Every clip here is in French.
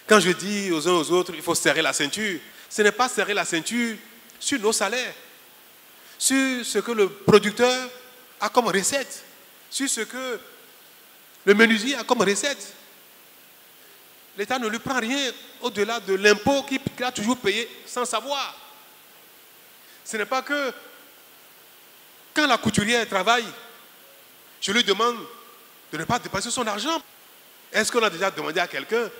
Quand je dis aux uns aux autres, il faut serrer la ceinture, ce n'est pas serrer la ceinture sur nos salaires, sur ce que le producteur a comme recette, sur ce que le menuisier a comme recette. L'État ne lui prend rien au-delà de l'impôt qu'il a toujours payé sans savoir. Ce n'est pas que quand la couturière travaille, je lui demande de ne pas dépenser son argent. Est-ce qu'on a déjà demandé à quelqu'un,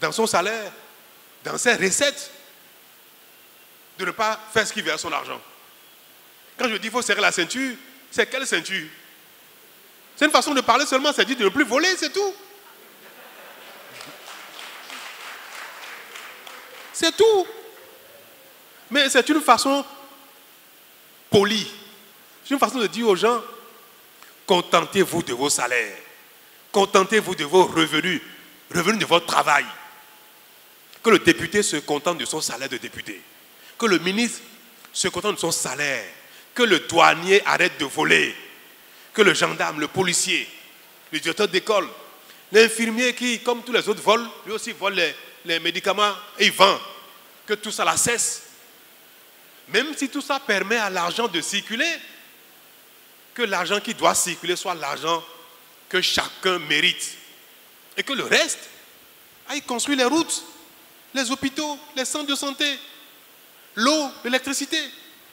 dans son salaire, dans ses recettes, de ne pas faire ce qu'il veut à son argent? Quand je dis qu'il faut serrer la ceinture, c'est quelle ceinture? C'est une façon de parler seulement, c'est dire de ne plus voler, c'est tout. C'est tout. Mais c'est une façon polie. C'est une façon de dire aux gens, contentez-vous de vos salaires. Contentez-vous de vos revenus, revenus de votre travail. Que le député se contente de son salaire de député. Que le ministre se contente de son salaire. Que le douanier arrête de voler. Que le gendarme, le policier, le directeur d'école, l'infirmier qui, comme tous les autres, vole, lui aussi vole les médicaments et il vend. Que tout ça la cesse. Même si tout ça permet à l'argent de circuler, que l'argent qui doit circuler soit l'argent que chacun mérite. Et que le reste aille construire les routes, les hôpitaux, les centres de santé, l'eau, l'électricité,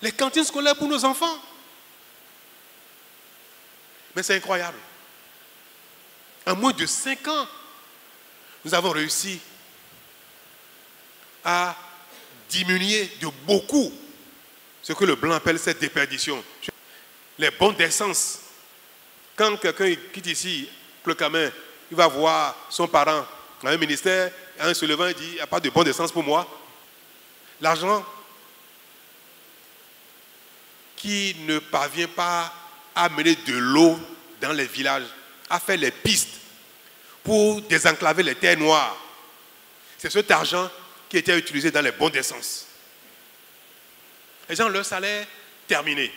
les cantines scolaires pour nos enfants. Mais c'est incroyable. En moins de 5 ans, nous avons réussi à diminuer de beaucoup ce que le blanc appelle cette déperdition. Les bons d'essence. Quand quelqu'un quitte ici, Pleucamin, il va voir son parent dans un ministère, en se levant, il dit, il n'y a pas de bon d'essence pour moi. L'argent qui ne parvient pas à mener de l'eau dans les villages, à faire les pistes pour désenclaver les terres noires. C'est cet argent qui était utilisé dans les bons d'essence. Les gens, leur salaire terminé.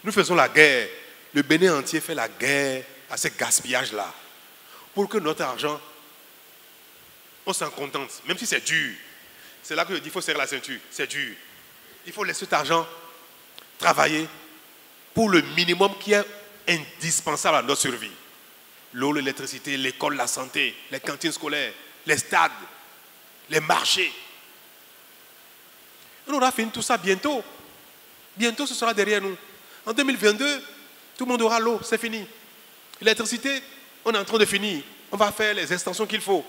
Nous faisons la guerre. Le Bénin entier fait la guerre à ce gaspillage-là. Pour que notre argent, on s'en contente, même si c'est dur. C'est là que je dis qu'il faut serrer la ceinture. C'est dur. Il faut laisser cet argent travailler pour le minimum qui est indispensable à notre survie. L'eau, l'électricité, l'école, la santé, les cantines scolaires, les stades, les marchés. On aura fini tout ça bientôt. Bientôt, ce sera derrière nous. En 2022, tout le monde aura l'eau, c'est fini. L'électricité, on est en train de finir. On va faire les extensions qu'il faut.